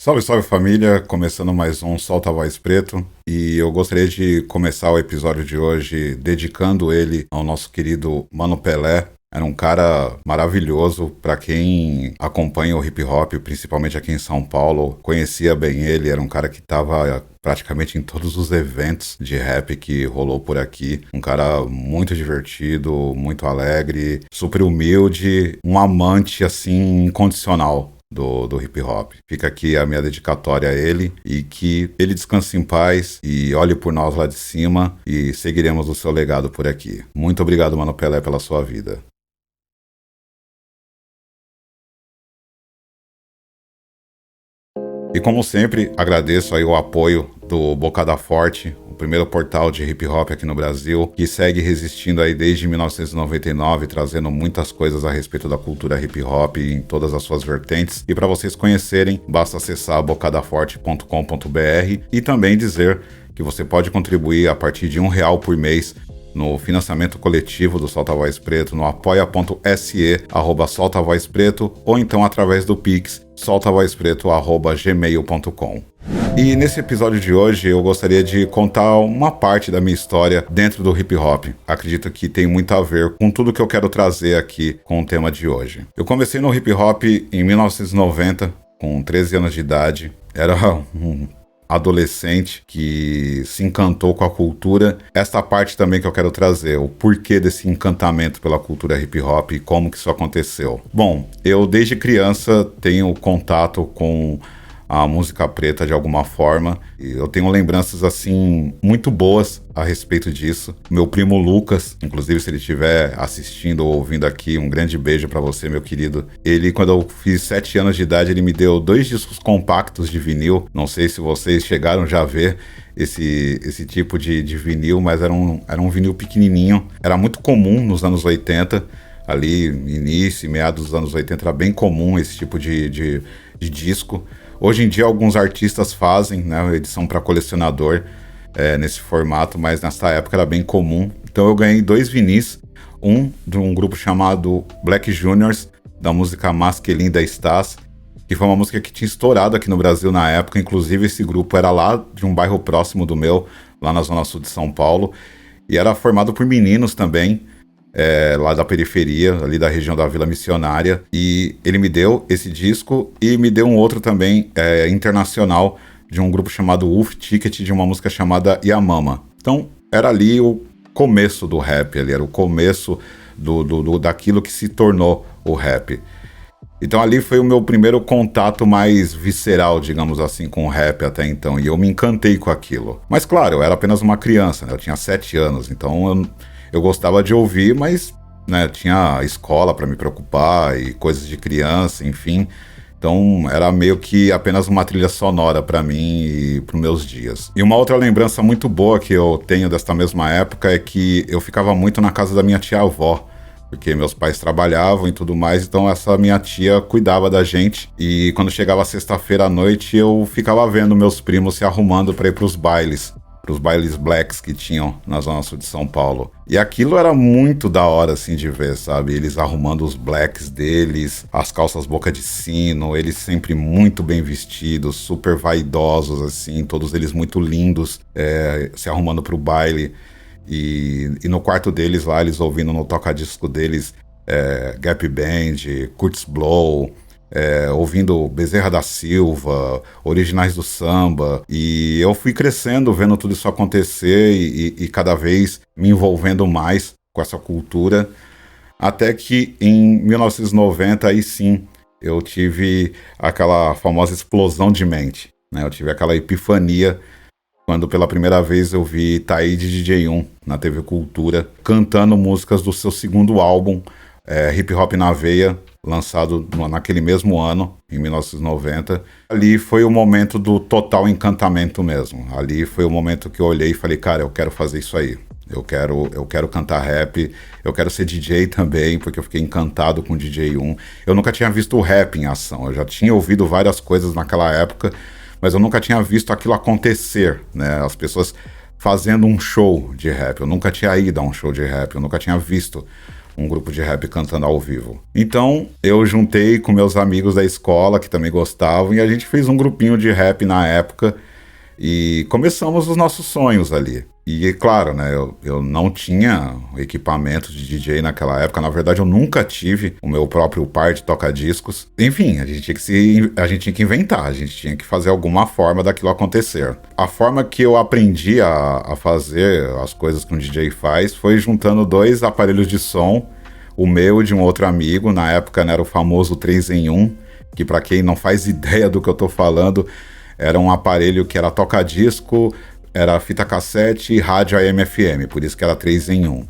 Salve, salve família, começando mais um Solta a Voz Preto, e eu gostaria de começar o episódio de hoje dedicando ele ao nosso querido Mano Pelé. Era um cara maravilhoso, para quem acompanha o hip hop, principalmente aqui em São Paulo, conhecia bem ele, era um cara que estava praticamente em todos os eventos de rap que rolou por aqui. Um cara muito divertido, muito alegre, super humilde, um amante assim incondicional do hip hop. Fica aqui a minha dedicatória a ele e que ele descanse em paz e olhe por nós lá de cima e seguiremos o seu legado por aqui. Muito obrigado, Mano Pelé, pela sua vida. E como sempre, agradeço aí o apoio do Bocada Forte, o primeiro portal de hip hop aqui no Brasil, que segue resistindo aí desde 1999, trazendo muitas coisas a respeito da cultura hip hop em todas as suas vertentes. E para vocês conhecerem, basta acessar bocadaforte.com.br e também dizer que você pode contribuir a partir de R$1 por mês no financiamento coletivo do Solta Voz Preto no apoia.se/Solta Voz Preto ou então através do Pix soltavozpreto@gmail.com. E nesse episódio de hoje eu gostaria de contar uma parte da minha história dentro do hip hop. Acredito que tem muito a ver com tudo que eu quero trazer aqui com o tema de hoje. Eu comecei no hip hop em 1990, com 13 anos de idade. Era um adolescente que se encantou com a cultura. Esta parte também que eu quero trazer, o porquê desse encantamento pela cultura hip hop e como que isso aconteceu. Bom, eu desde criança tenho contato com a música preta de alguma forma, e eu tenho lembranças assim muito boas a respeito disso. Meu primo Lucas, inclusive se ele estiver assistindo ou ouvindo aqui, um grande beijo pra você, meu querido. Ele, quando eu fiz 7 anos de idade, ele me deu 2 discos compactos de vinil. Não sei se vocês chegaram já a ver esse tipo de vinil, mas era um vinil pequenininho. Era muito comum nos anos 80, ali início e meados dos anos 80, era bem comum esse tipo de disco. Hoje em dia alguns artistas fazem, né, edição para colecionador nesse formato, mas nessa época era bem comum. Então eu ganhei 2 vinis, um de um grupo chamado Black Juniors, da música Mas Que Linda Estás, que foi uma música que tinha estourado aqui no Brasil na época. Inclusive esse grupo era lá de um bairro próximo do meu, lá na zona sul de São Paulo, e era formado por meninos também, lá da periferia, ali da região da Vila Missionária, e ele me deu esse disco e me deu um outro também internacional, de um grupo chamado Wolf Ticket, de uma música chamada Yamama. Então era ali o começo do rap, ali era o começo daquilo que se tornou o rap. Então ali foi o meu primeiro contato mais visceral, digamos assim, com o rap até então, e eu me encantei com aquilo. Mas claro, eu era apenas uma criança, né? Eu tinha 7 anos, então eu gostava de ouvir, mas né, tinha escola para me preocupar e coisas de criança, enfim. Então era meio que apenas uma trilha sonora para mim e para os meus dias. E uma outra lembrança muito boa que eu tenho desta mesma época é que eu ficava muito na casa da minha tia-avó, porque meus pais trabalhavam e tudo mais, então essa minha tia cuidava da gente. E quando chegava sexta-feira à noite, eu ficava vendo meus primos se arrumando para ir para os bailes blacks que tinham na zona sul de São Paulo. E aquilo era muito da hora, assim, de ver, sabe? Eles arrumando os blacks deles, as calças boca de sino, eles sempre muito bem vestidos, super vaidosos, assim, todos eles muito lindos, se arrumando pro baile. E no quarto deles lá, eles ouvindo no toca-disco deles Gap Band, Kurtis Blow, ouvindo Bezerra da Silva, Originais do Samba, e eu fui crescendo vendo tudo isso acontecer e cada vez me envolvendo mais com essa cultura, até que em 1990 aí sim eu tive aquela famosa explosão de mente, né? Eu tive aquela epifania quando pela primeira vez eu vi Taíde DJ1 na TV Cultura cantando músicas do seu segundo álbum, Hip Hop na Veia, lançado naquele mesmo ano, em 1990. Ali foi o momento do total encantamento mesmo. Ali foi o momento que eu olhei e falei, cara, eu quero fazer isso aí. Eu quero cantar rap, eu quero ser DJ também, porque eu fiquei encantado com o DJ1. Eu nunca tinha visto o rap em ação, eu já tinha ouvido várias coisas naquela época, mas eu nunca tinha visto aquilo acontecer, né? As pessoas fazendo um show de rap. Eu nunca tinha ido a um show de rap, eu nunca tinha visto um grupo de rap cantando ao vivo. Então eu juntei com meus amigos da escola que também gostavam e a gente fez um grupinho de rap na época e começamos os nossos sonhos ali. E claro, né, eu não tinha equipamento de DJ naquela época. Na verdade, eu nunca tive o meu próprio par de toca-discos. Enfim, a gente tinha que inventar, a gente tinha que fazer alguma forma daquilo acontecer. A forma que eu aprendi a fazer as coisas que um DJ faz foi juntando 2 aparelhos de som, o meu e de um outro amigo. Na época, né, era o famoso 3 em 1, que para quem não faz ideia do que eu tô falando, era um aparelho que era toca-disco, era fita cassete e rádio AM/FM, por isso que era 3 em 1.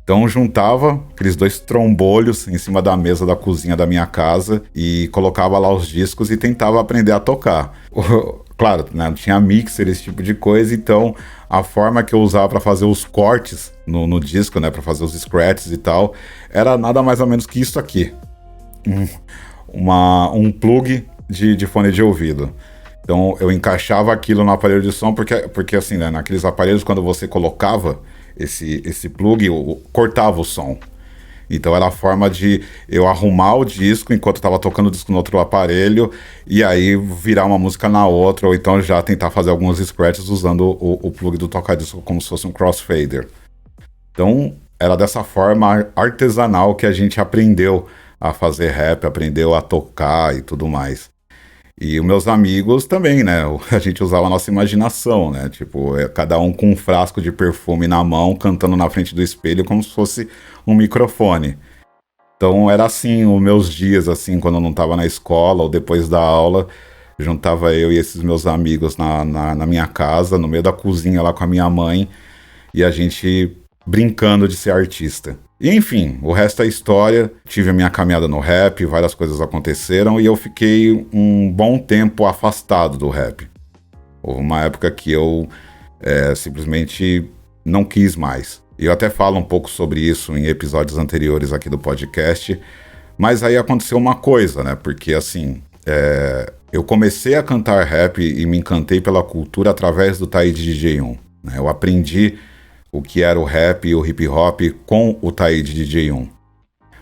Então juntava aqueles 2 trombolhos em cima da mesa da cozinha da minha casa e colocava lá os discos e tentava aprender a tocar. Claro, né, não tinha mixer, esse tipo de coisa, então a forma que eu usava para fazer os cortes no disco, né, para fazer os scratches e tal, era nada mais ou menos que isso aqui. Um plug de fone de ouvido. Então eu encaixava aquilo no aparelho de som, porque assim, né, naqueles aparelhos, quando você colocava esse plug, cortava o som. Então era a forma de eu arrumar o disco enquanto estava tocando o disco no outro aparelho e aí virar uma música na outra, ou então já tentar fazer alguns scratches usando o plug do toca-disco como se fosse um crossfader. Então era dessa forma artesanal que a gente aprendeu a fazer rap, aprendeu a tocar e tudo mais. E os meus amigos também, né? A gente usava a nossa imaginação, né? Tipo, cada um com um frasco de perfume na mão, cantando na frente do espelho como se fosse um microfone. Então era assim, os meus dias, assim, quando eu não estava na escola ou depois da aula, juntava eu e esses meus amigos na minha casa, no meio da cozinha lá com a minha mãe, e a gente brincando de ser artista. E enfim, o resto é história. Tive a minha caminhada no rap, várias coisas aconteceram e eu fiquei um bom tempo afastado do rap. Houve uma época que eu simplesmente não quis mais. E eu até falo um pouco sobre isso em episódios anteriores aqui do podcast, mas aí aconteceu uma coisa, né? Porque assim, eu comecei a cantar rap e me encantei pela cultura através do Taíde DJ1. Né? Eu aprendi o que era o rap e o hip hop com o Taíde DJ1.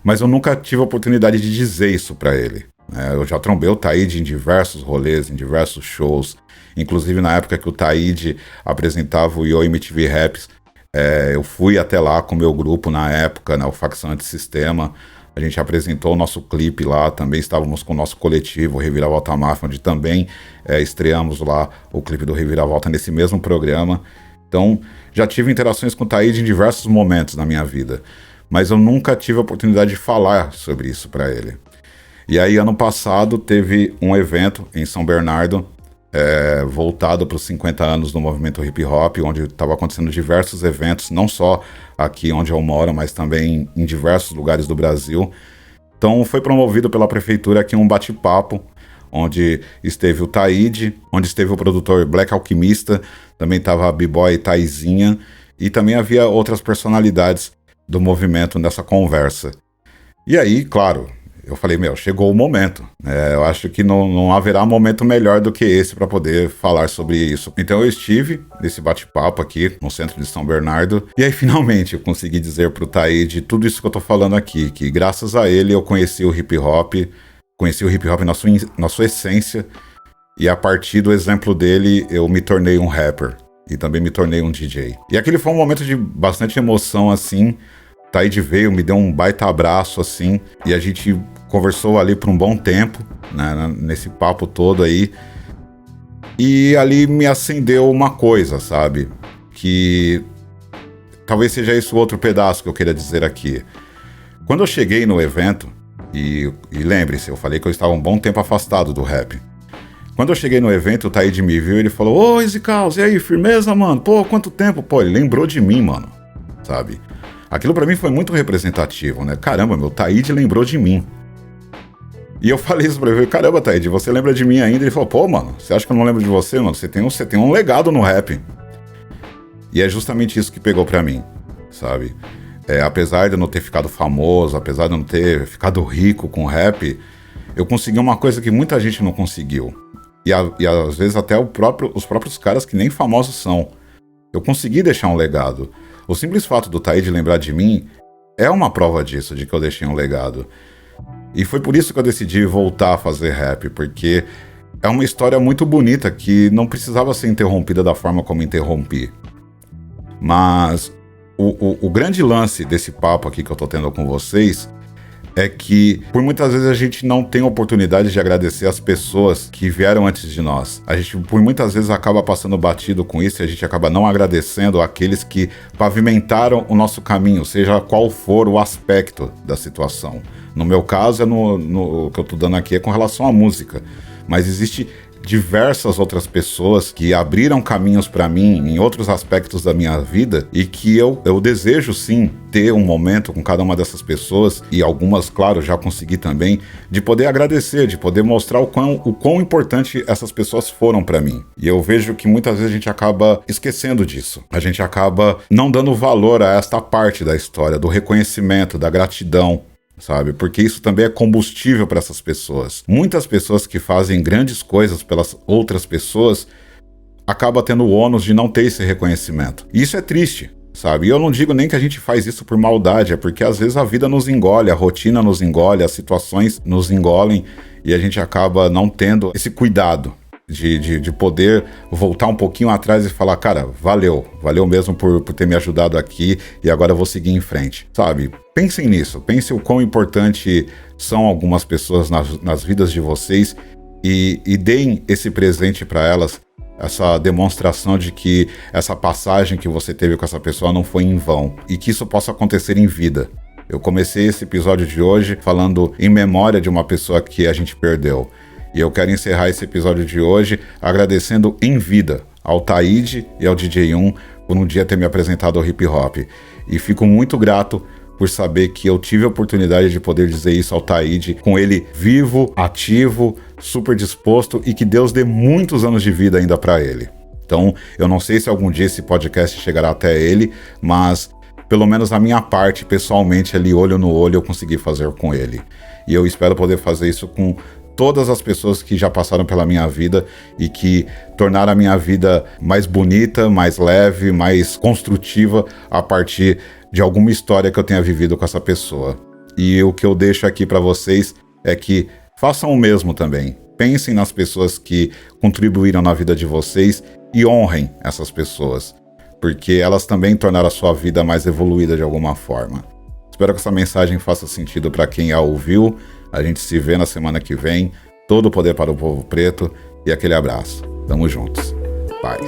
Mas eu nunca tive a oportunidade de dizer isso pra ele. Eu já trombei o Taíde em diversos rolês, em diversos shows. Inclusive na época que o Taíde apresentava o Yo MTV Raps, eu fui até lá com o meu grupo na época, né, o Facção Antissistema. A gente apresentou o nosso clipe lá, também estávamos com o nosso coletivo, o Reviravolta Máfia, onde também estreamos lá o clipe do Reviravolta nesse mesmo programa. Então, já tive interações com o Taíde em diversos momentos na minha vida, mas eu nunca tive a oportunidade de falar sobre isso para ele. E aí, ano passado, teve um evento em São Bernardo, voltado para os 50 anos do movimento hip hop, onde estava acontecendo diversos eventos, não só aqui onde eu moro, mas também em diversos lugares do Brasil. Então, foi promovido pela prefeitura aqui um bate-papo, onde esteve o Taíde, onde esteve o produtor Black Alquimista, também estava a B-Boy Taizinha, e também havia outras personalidades do movimento nessa conversa. E aí, claro, eu falei, chegou o momento. Eu acho que não haverá momento melhor do que esse para poder falar sobre isso. Então eu estive nesse bate-papo aqui no centro de São Bernardo, e aí finalmente eu consegui dizer pro Taíde tudo isso que eu tô falando aqui, que graças a ele eu conheci o hip hop na sua essência, e a partir do exemplo dele eu me tornei um rapper e também me tornei um DJ. E aquele foi um momento de bastante emoção, assim. Taíde veio, me deu um baita abraço, assim, e a gente conversou ali por um bom tempo, né, nesse papo todo aí, e ali me acendeu uma coisa, sabe, que talvez seja esse o outro pedaço que eu queria dizer aqui. Quando eu cheguei no evento, e lembre-se, eu falei que eu estava um bom tempo afastado do rap. Quando eu cheguei no evento, o Taíde me viu e ele falou: "Ô, Easy Caos, e aí, firmeza, mano? Pô, quanto tempo?" Pô, ele lembrou de mim, mano, sabe? Aquilo pra mim foi muito representativo, né? Caramba, meu Taíde lembrou de mim. E eu falei isso pra ele: "Caramba, Taíde, você lembra de mim ainda?" Ele falou: "Pô, mano, você acha que eu não lembro de você, mano? Você tem um legado no rap." E é justamente isso que pegou pra mim, sabe? Apesar de eu não ter ficado famoso, apesar de eu não ter ficado rico com rap, eu consegui uma coisa que muita gente não conseguiu. E às vezes até os próprios caras que nem famosos são. Eu consegui deixar um legado. O simples fato do Taíde lembrar de mim é uma prova disso, de que eu deixei um legado. E foi por isso que eu decidi voltar a fazer rap, porque é uma história muito bonita que não precisava ser interrompida da forma como interrompi. Mas o grande lance desse papo aqui que eu tô tendo com vocês é que, por muitas vezes, a gente não tem oportunidade de agradecer as pessoas que vieram antes de nós. A gente, por muitas vezes, acaba passando batido com isso e a gente acaba não agradecendo aqueles que pavimentaram o nosso caminho, seja qual for o aspecto da situação. No meu caso, o que eu tô dando aqui é com relação à música. Mas existe diversas outras pessoas que abriram caminhos para mim em outros aspectos da minha vida e que eu desejo sim ter um momento com cada uma dessas pessoas, e algumas, claro, já consegui também, de poder agradecer, de poder mostrar o quão importante essas pessoas foram para mim. E eu vejo que muitas vezes a gente acaba esquecendo disso. A gente acaba não dando valor a esta parte da história, do reconhecimento, da gratidão, sabe? Porque isso também é combustível para essas pessoas. Muitas pessoas que fazem grandes coisas pelas outras pessoas acabam tendo o ônus de não ter esse reconhecimento. E isso é triste, sabe? E eu não digo nem que a gente faz isso por maldade, é porque às vezes a vida nos engole, a rotina nos engole, as situações nos engolem e a gente acaba não tendo esse cuidado de poder voltar um pouquinho atrás e falar, cara, valeu mesmo por ter me ajudado aqui e agora eu vou seguir em frente, sabe? Pensem nisso, pensem o quão importante são algumas pessoas nas vidas de vocês e deem esse presente para elas, essa demonstração de que essa passagem que você teve com essa pessoa não foi em vão e que isso possa acontecer em vida. Eu comecei esse episódio de hoje falando em memória de uma pessoa que a gente perdeu. E eu quero encerrar esse episódio de hoje agradecendo em vida ao Taíde e ao DJ1 por um dia ter me apresentado ao hip hop. E fico muito grato por saber que eu tive a oportunidade de poder dizer isso ao Taíde, com ele vivo, ativo, super disposto, e que Deus dê muitos anos de vida ainda para ele. Então, eu não sei se algum dia esse podcast chegará até ele, mas pelo menos a minha parte, pessoalmente, ali olho no olho, eu consegui fazer com ele. E eu espero poder fazer isso com todas as pessoas que já passaram pela minha vida e que tornaram a minha vida mais bonita, mais leve, mais construtiva a partir de alguma história que eu tenha vivido com essa pessoa. E o que eu deixo aqui para vocês é que façam o mesmo também. Pensem nas pessoas que contribuíram na vida de vocês e honrem essas pessoas, porque elas também tornaram a sua vida mais evoluída de alguma forma. Espero que essa mensagem faça sentido para quem a ouviu. A gente se vê na semana que vem. Todo o poder para o povo preto e aquele abraço. Tamo juntos. Paz.